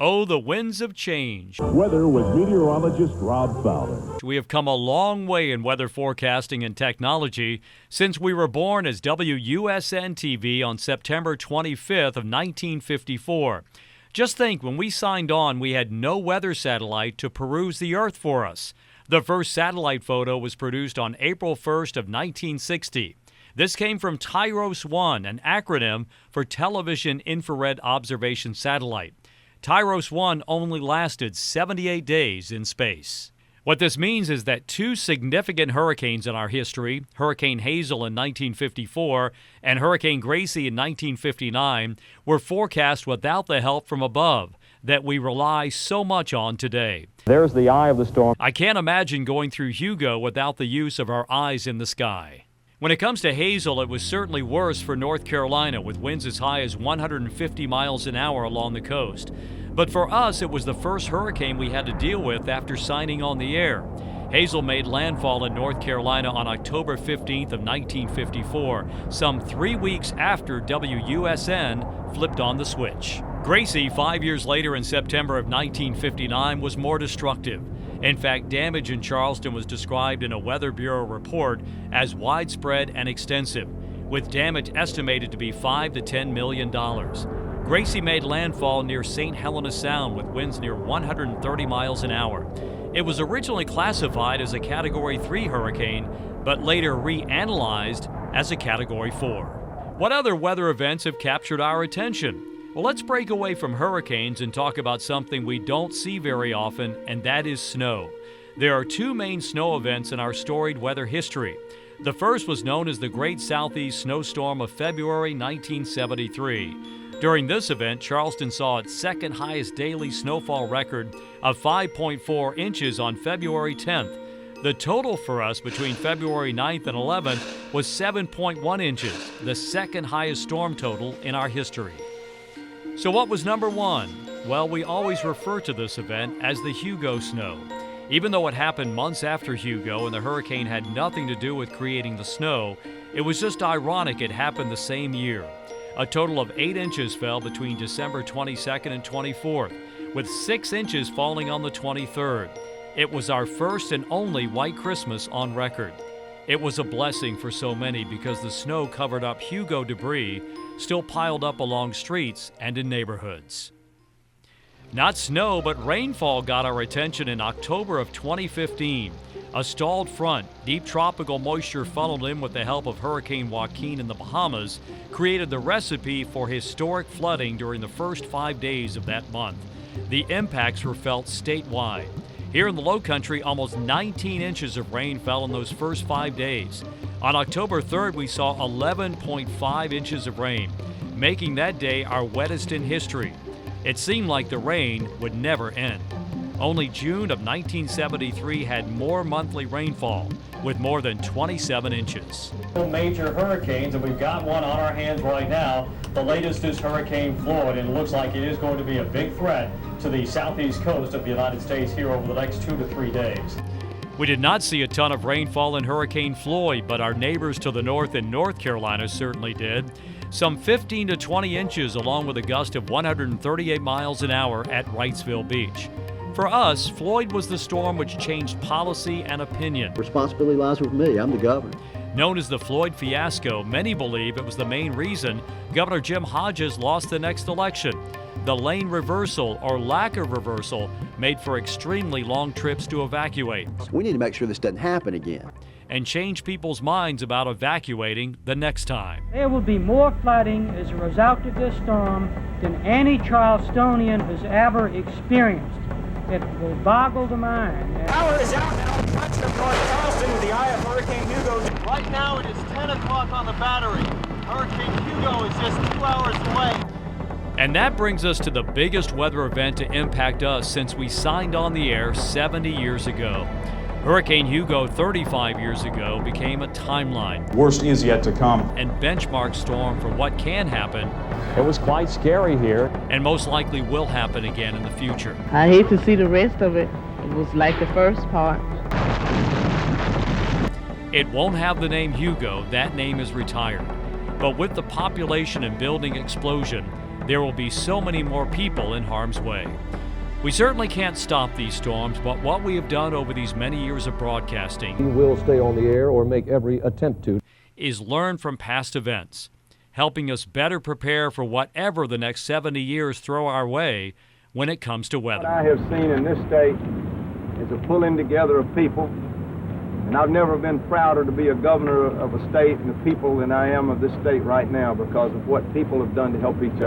Oh, the winds of change. Weather with meteorologist Rob Fowler. We have come a long way in weather forecasting and technology since we were born as WUSN-TV on September 25th of 1954. Just think, when we signed on, we had no weather satellite to peruse the Earth for us. The first satellite photo was produced on April 1st of 1960. This came from TIROS-1, an acronym for Television Infrared Observation Satellite. TIROS-1 only lasted 78 days in space. What this means is that two significant hurricanes in our history, Hurricane Hazel in 1954 and Hurricane Gracie in 1959, were forecast without the help from above that we rely so much on today. There's the eye of the storm. I can't imagine going through Hugo without the use of our eyes in the sky. When it comes to Hazel, it was certainly worse for North Carolina, with winds as high as 150 miles an hour along the coast. But for us, it was the first hurricane we had to deal with after signing on the air. Hazel made landfall in North Carolina on October 15th of 1954, some 3 weeks after WUSN flipped on the switch. Gracie, 5 years later in September of 1959, was more destructive. In fact, damage in Charleston was described in a Weather Bureau report as widespread and extensive, with damage estimated to be $5 to $10 million. Gracie made landfall near St. Helena Sound with winds near 130 miles an hour. It was originally classified as a Category 3 hurricane, but later reanalyzed as a Category 4. What other weather events have captured our attention? Well, let's break away from hurricanes and talk about something we don't see very often, and that is snow. There are two main snow events in our storied weather history. The first was known as the Great Southeast Snowstorm of February 1973. During this event, Charleston saw its second highest daily snowfall record of 5.4 inches on February 10th. The total for us between February 9th and 11th was 7.1 inches, the second highest storm total in our history. So what was number one? Well, we always refer to this event as the Hugo snow. Even though it happened months after Hugo and the hurricane had nothing to do with creating the snow, it was just ironic it happened the same year. A total of 8 inches fell between December 22nd and 24th, with 6 inches falling on the 23rd. It was our first and only White Christmas on record. It was a blessing for so many because the snow covered up Hugo debris still piled up along streets and in neighborhoods. Not snow, but rainfall got our attention in October of 2015. A stalled front, deep tropical moisture funneled in with the help of Hurricane Joaquin in the Bahamas, created the recipe for historic flooding during the first 5 days of that month. The impacts were felt statewide. Here in the Lowcountry, almost 19 inches of rain fell in those first 5 days. On October 3rd, we saw 11.5 inches of rain, making that day our wettest in history. It seemed like the rain would never end. Only June of 1973 had more monthly rainfall, with more than 27 inches. Major hurricanes, and we've got one on our hands right now. The latest is Hurricane Floyd, and it looks like it is going to be a big threat to the southeast coast of the United States here over the next 2 to 3 days. We did not see a ton of rainfall in Hurricane Floyd, but our neighbors to the north in North Carolina certainly did. Some 15 to 20 inches, along with a gust of 138 miles an hour at Wrightsville Beach. For us, Floyd was the storm which changed policy and opinion. Responsibility lies with me. I'm the governor. Known as the Floyd fiasco, many believe it was the main reason Governor Jim Hodges lost the next election. The lane reversal, or lack of reversal, made for extremely long trips to evacuate. We need to make sure this doesn't happen again. And change people's minds about evacuating the next time. There will be more flooding as a result of this storm than any Charlestonian has ever experienced. It will boggle the mind. Power is out now in much of North Charleston with the eye of Hurricane Hugo. Right now it is 10 o'clock on the battery. Hurricane Hugo is just 2 hours away. And that brings us to the biggest weather event to impact us since we signed on the air 70 years ago. Hurricane Hugo 35 years ago became a timeline. Worst is yet to come. And benchmark storm for what can happen. It was quite scary here. And most likely will happen again in the future. I hate to see the rest of it. It was like the first part. It won't have the name Hugo. That name is retired. But with the population and building explosion, there will be so many more people in harm's way. We certainly can't stop these storms, but what we have done over these many years of broadcasting We will stay on the air or make every attempt to. is learn from past events, helping us better prepare for whatever the next 70 years throw our way when it comes to weather. What I have seen in this state is a pulling together of people, and I've never been prouder to be a governor of a state and the people than I am of this state right now because of what people have done to help each other.